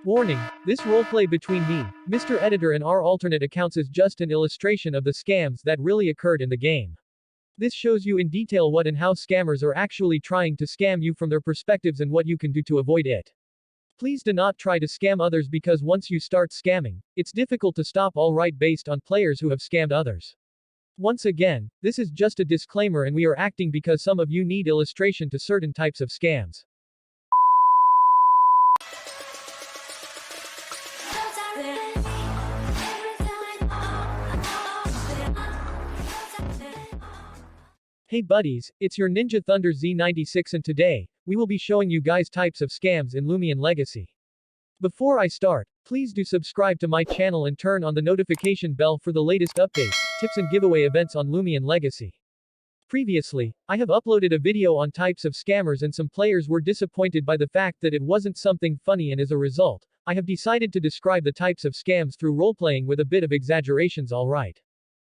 Warning, this roleplay between me, Mr. Editor and our alternate accounts is just an illustration of the scams that really occurred in the game. This shows you in detail what and how scammers are actually trying to scam you from their perspectives and what you can do to avoid it. Please do not try to scam others because once you start scamming, it's difficult to stop alright based on players who have scammed others. Once again, this is just a disclaimer and we are acting because some of you need illustration to certain types of scams. Hey buddies, it's your Ninja Thunder Z96 and today, we will be showing you guys types of scams in LOOMIAN Legacy. Before I start, please do subscribe to my channel and turn on the notification bell for the latest updates, tips and giveaway events on LOOMIAN Legacy. Previously, I have uploaded a video on types of scammers and some players were disappointed by the fact that it wasn't something funny and as a result, I have decided to describe the types of scams through roleplaying with a bit of exaggerations alright.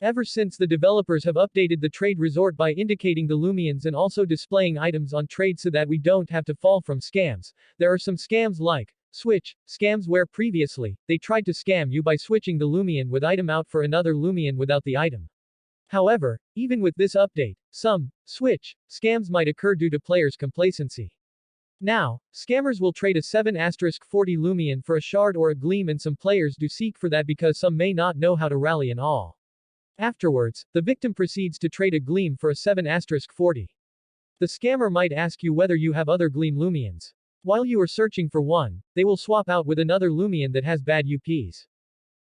Ever since the developers have updated the trade resort by indicating the Loomians and also displaying items on trade so that we don't have to fall from scams, there are some scams like switch scams where previously, they tried to scam you by switching the Loomian with item out for another Loomian without the item. However, even with this update, some switch scams might occur due to players' complacency. Now, scammers will trade a 7*40 Loomian for a shard or a gleam and some players do seek for that because some may not know how to rally and all. Afterwards, the victim proceeds to trade a gleam for a 7*40. The scammer might ask you whether you have other gleam Loomians. While you are searching for one, they will swap out with another Loomian that has bad UPs.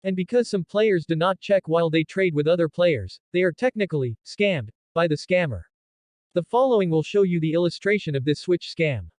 And because some players do not check while they trade with other players, they are technically scammed by the scammer. The following will show you the illustration of this switch scam.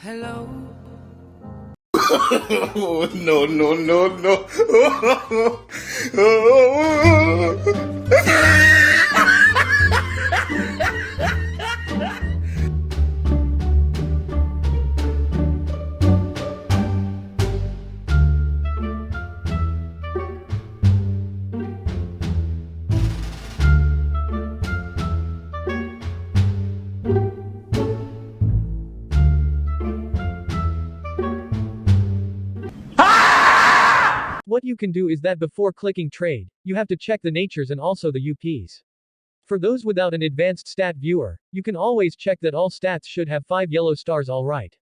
Hello. Oh, no, no, no, no. What you can do is that before clicking trade, you have to check the natures and also the UPs. For those without an advanced stat viewer, you can always check that all stats should have 5 yellow stars alright.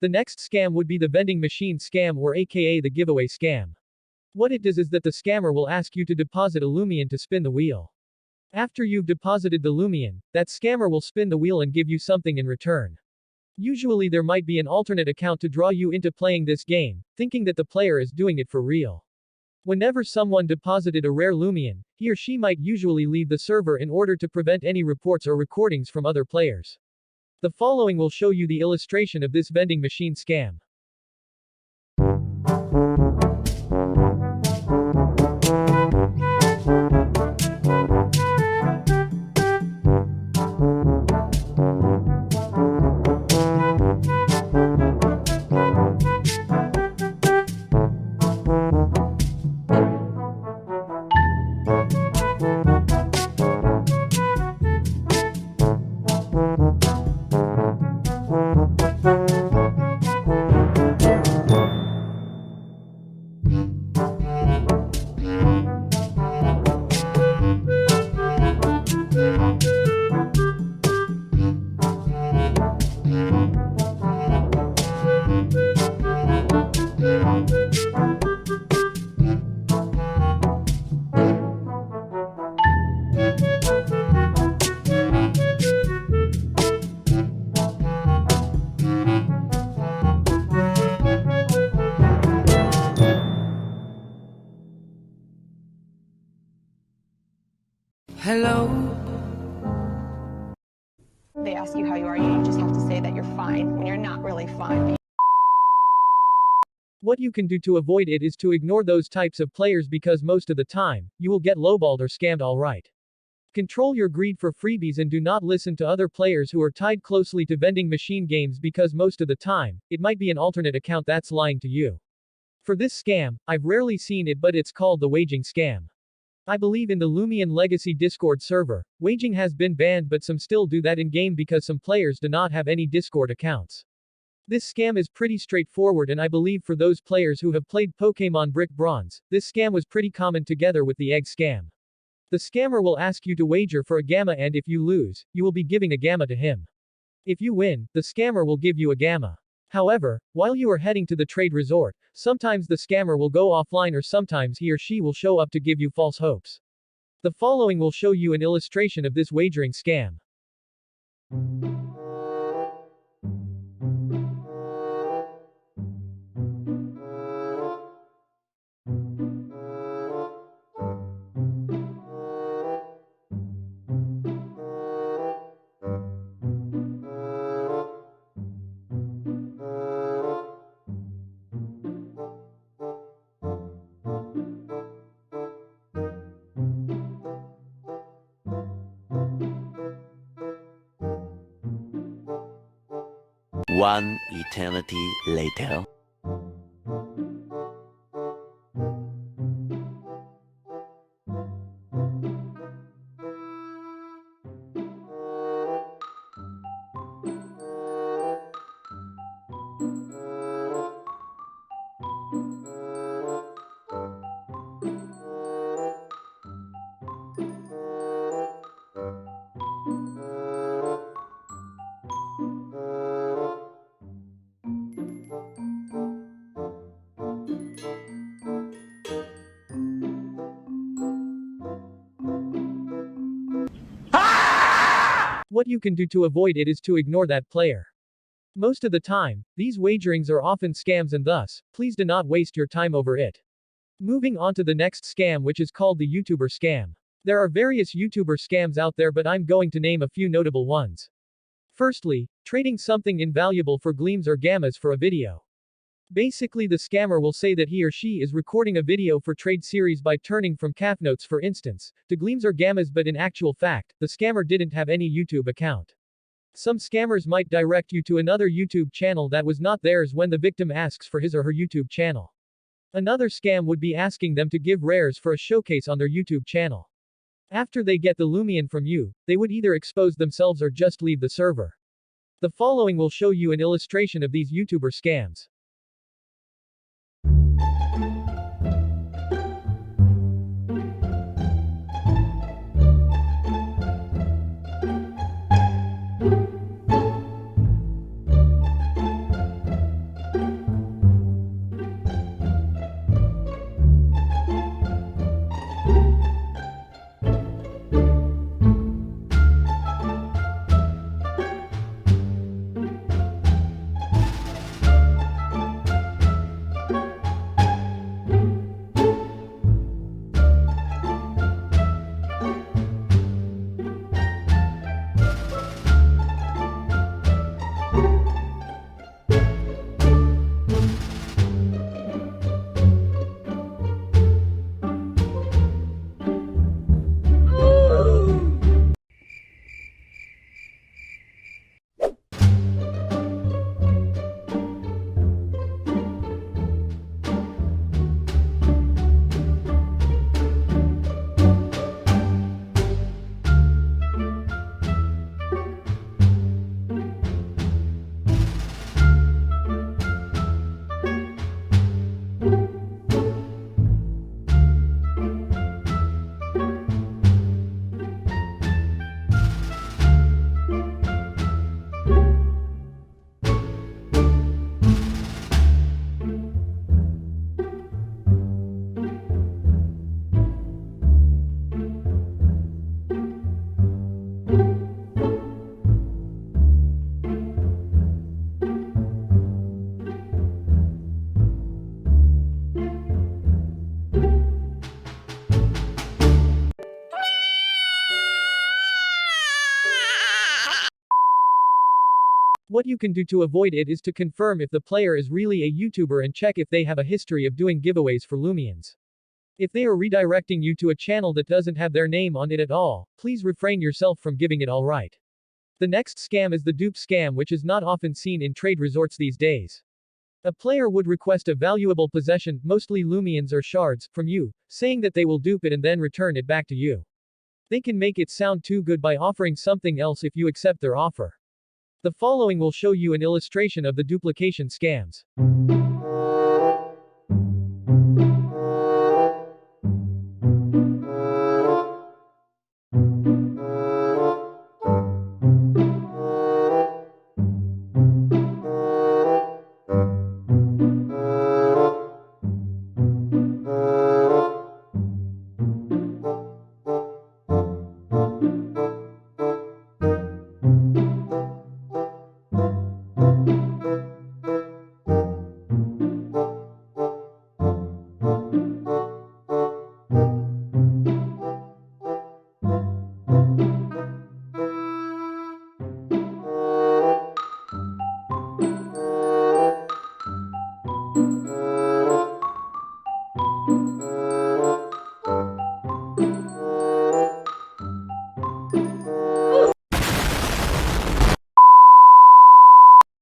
The next scam would be the vending machine scam or aka the giveaway scam. What it does is that the scammer will ask you to deposit a Loomian to spin the wheel. After you've deposited the Loomian, that scammer will spin the wheel and give you something in return. Usually there might be an alternate account to draw you into playing this game, thinking that the player is doing it for real. Whenever someone deposited a rare Loomian, he or she might usually leave the server in order to prevent any reports or recordings from other players. The following will show you the illustration of this vending machine scam. Hello. They ask you how you are, you just have to say that you're fine when you're not really fine. What you can do to avoid it is to ignore those types of players because most of the time, you will get lowballed or scammed alright. Control your greed for freebies and do not listen to other players who are tied closely to vending machine games because most of the time, it might be an alternate account that's lying to you. For this scam, I've rarely seen it but it's called the waging scam. I believe in the LOOMIAN Legacy Discord server, waging has been banned but some still do that in-game because some players do not have any Discord accounts. This scam is pretty straightforward and I believe for those players who have played Pokemon Brick Bronze, this scam was pretty common together with the egg scam. The scammer will ask you to wager for a gamma and if you lose, you will be giving a gamma to him. If you win, the scammer will give you a gamma. However, while you are heading to the trade resort, sometimes the scammer will go offline or sometimes he or she will show up to give you false hopes. The following will show you an illustration of this wagering scam. One eternity later. What you can do to avoid it is to ignore that player. Most of the time, these wagerings are often scams and thus, please do not waste your time over it. Moving on to the next scam which is called the YouTuber scam. There are various YouTuber scams out there but I'm going to name a few notable ones. Firstly, trading something invaluable for gleams or gammas for a video. Basically the scammer will say that he or she is recording a video for trade series by turning from calf notes for instance, to gleams or gammas but in actual fact, the scammer didn't have any YouTube account. Some scammers might direct you to another YouTube channel that was not theirs when the victim asks for his or her YouTube channel. Another scam would be asking them to give rares for a showcase on their YouTube channel. After they get the LOOMIAN from you, they would either expose themselves or just leave the server. The following will show you an illustration of these YouTuber scams. What you can do to avoid it is to confirm if the player is really a YouTuber and check if they have a history of doing giveaways for Loomians. If they are redirecting you to a channel that doesn't have their name on it at all, please refrain yourself from giving it all right. The next scam is the dupe scam, which is not often seen in trade resorts these days. A player would request a valuable possession, mostly Loomians or shards, from you, saying that they will dupe it and then return it back to you. They can make it sound too good by offering something else if you accept their offer. The following will show you an illustration of the duplication scams.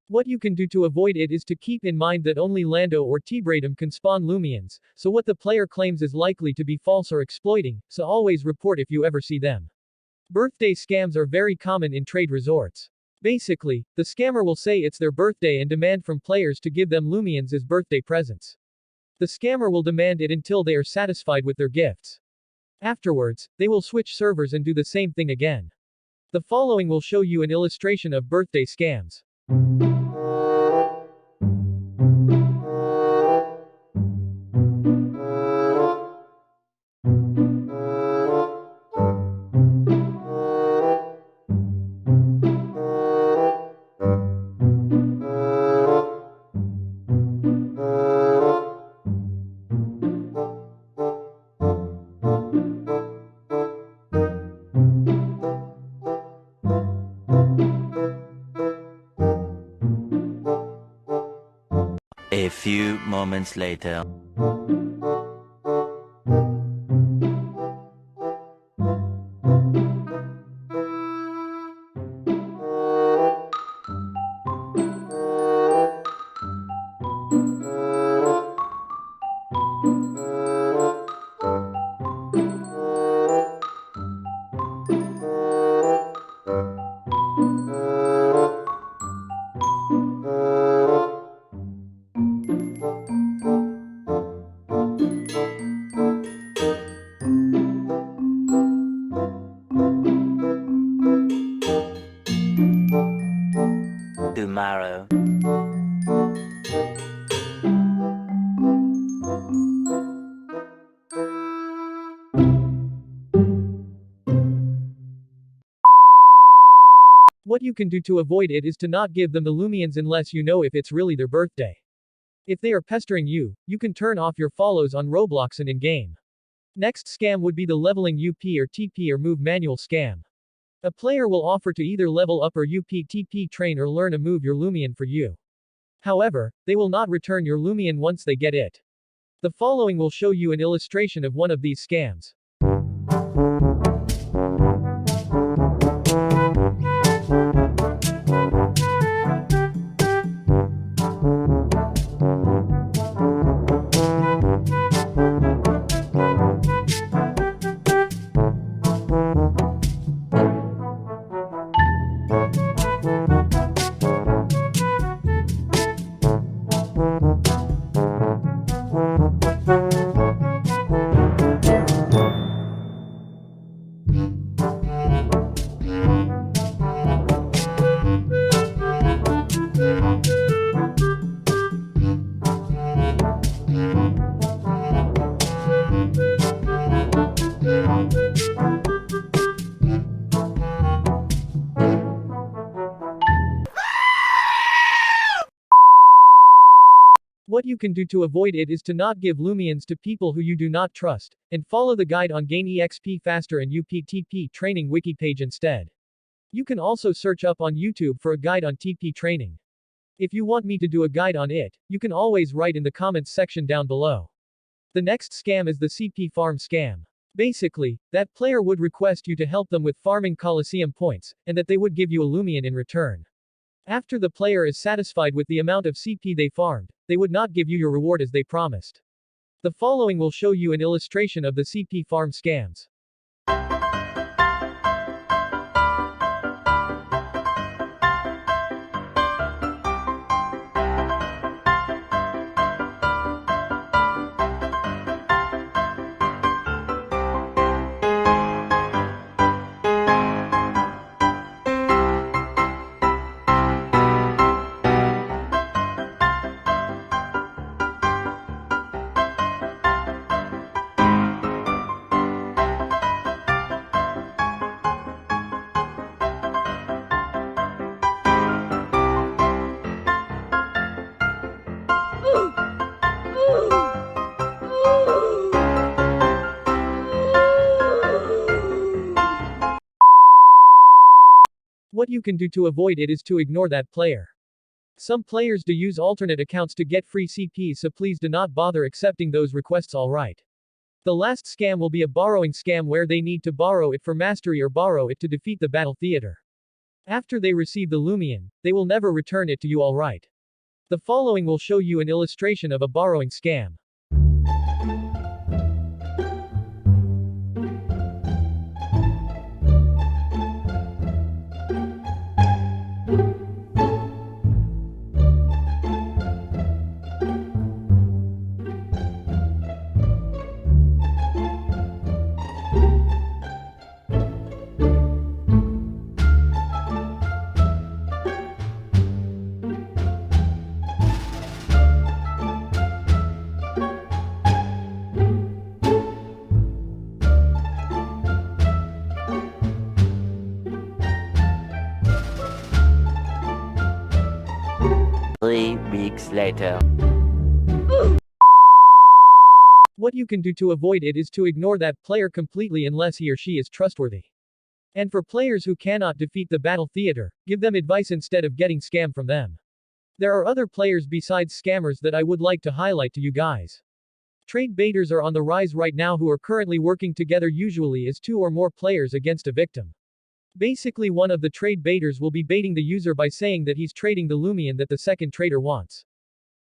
What you can do to avoid it is to keep in mind that only Lando or T-Bradum can spawn Loomians, so what the player claims is likely to be false or exploiting, so always report if you ever see them. Birthday scams are very common in trade resorts. Basically, the scammer will say it's their birthday and demand from players to give them Loomians as birthday presents. The scammer will demand it until they are satisfied with their gifts. Afterwards, they will switch servers and do the same thing again. The following will show you an illustration of birthday scams. A few moments later. Tomorrow. What you can do to avoid it is to not give them the Loomians unless you know if it's really their birthday. If they are pestering you, you can turn off your follows on Roblox and in-game. Next scam would be the leveling UP or TP or move manual scam. A player will offer to either level up or UP TP train or learn a move your Loomian for you. However, they will not return your Loomian once they get it. The following will show you an illustration of one of these scams. What you can do to avoid it is to not give Loomians to people who you do not trust, and follow the guide on Gain EXP Faster and UPTP training wiki page instead. You can also search up on YouTube for a guide on TP training. If you want me to do a guide on it, you can always write in the comments section down below. The next scam is the CP farm scam. Basically, that player would request you to help them with farming Coliseum points, and that they would give you a Loomian in return. After the player is satisfied with the amount of CP they farmed, they would not give you your reward as they promised. The following will show you an illustration of the CP farm scams. What you can do to avoid it is to ignore that player. Some players do use alternate accounts to get free CPs, so please do not bother accepting those requests, alright. The last scam will be a borrowing scam where they need to borrow it for mastery or borrow it to defeat the battle theater. After they receive the Loomian, they will never return it to you, alright. The following will show you an illustration of a borrowing scam. Three weeks later. What you can do to avoid it is to ignore that player completely unless he or she is trustworthy. And for players who cannot defeat the battle theater, give them advice instead of getting scammed from them. There are other players besides scammers that I would like to highlight to you guys. Trade baiters are on the rise right now who are currently working together, usually as 2 or more players against a victim. Basically, one of the trade baiters will be baiting the user by saying that he's trading the Loomian that the second trader wants.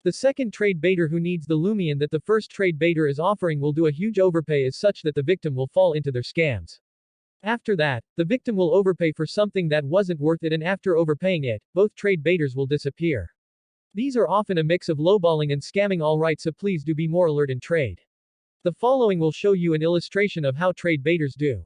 The second trade baiter who needs the Loomian that the first trade baiter is offering will do a huge overpay as such that the victim will fall into their scams. After that, the victim will overpay for something that wasn't worth it, and after overpaying it, both trade baiters will disappear. These are often a mix of lowballing and scamming, alright, so please do be more alert in trade. The following will show you an illustration of how trade baiters do.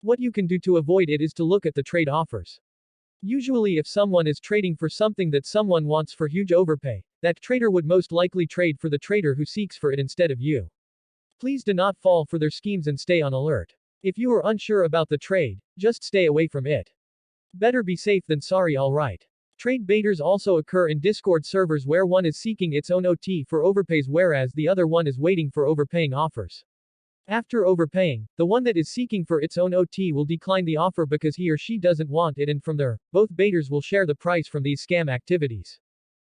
What you can do to avoid it is to look at the trade offers. Usually if someone is trading for something that someone wants for huge overpay, that trader would most likely trade for the trader who seeks for it instead of you. Please do not fall for their schemes and stay on alert. If you are unsure about the trade, just stay away from it. Better be safe than sorry, alright. Trade baiters also occur in Discord servers where one is seeking its own OT for overpays whereas the other one is waiting for overpaying offers. After overpaying, the one that is seeking for its own OT will decline the offer because he or she doesn't want it, and from there, both baiters will share the price from these scam activities.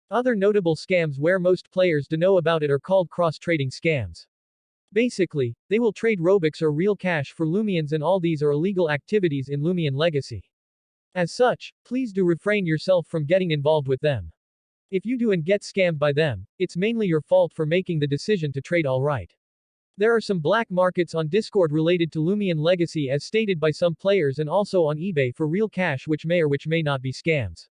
Other notable scams where most players do know about it are called cross-trading scams. Basically, they will trade Robux or real cash for Loomians, and all these are illegal activities in Loomian Legacy. As such, please do refrain yourself from getting involved with them. If you do and get scammed by them, it's mainly your fault for making the decision to trade alright. There are some black markets on Discord related to Loomian Legacy as stated by some players and also on eBay for real cash which may or which may not be scams.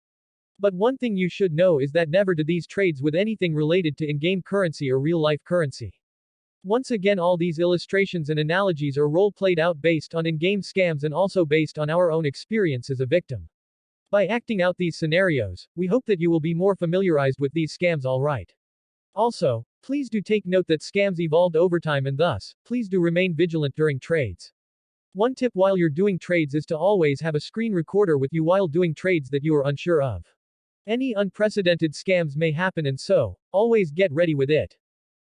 But one thing you should know is that never do these trades with anything related to in-game currency or real-life currency. Once again all these illustrations and analogies are role-played out based on in-game scams and also based on our own experience as a victim. By acting out these scenarios, we hope that you will be more familiarized with these scams alright. Also, please do take note that scams evolved over time and thus, please do remain vigilant during trades. One tip while you're doing trades is to always have a screen recorder with you while doing trades that you are unsure of. Any unprecedented scams may happen and so, always get ready with it.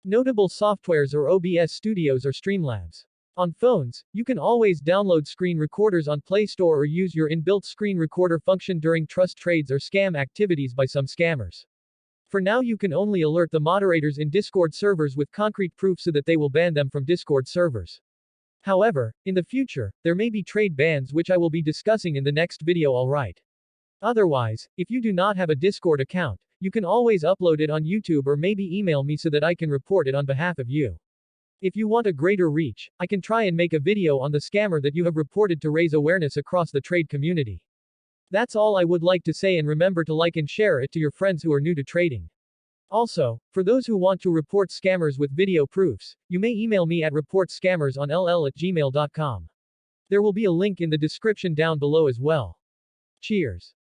Notable softwares are OBS Studios or Streamlabs. On phones, you can always download screen recorders on Play Store or use your inbuilt screen recorder function during trust trades or scam activities by some scammers. For now you can only alert the moderators in Discord servers with concrete proof so that they will ban them from Discord servers. However, in the future, there may be trade bans which I will be discussing in the next video alright. Otherwise, if you do not have a Discord account, you can always upload it on YouTube or maybe email me so that I can report it on behalf of you. If you want a greater reach, I can try and make a video on the scammer that you have reported to raise awareness across the trade community. That's all I would like to say and remember to like and share it to your friends who are new to trading. Also, for those who want to report scammers with video proofs, you may email me at reportscammersonll@gmail.com. There will be a link in the description down below as well. Cheers.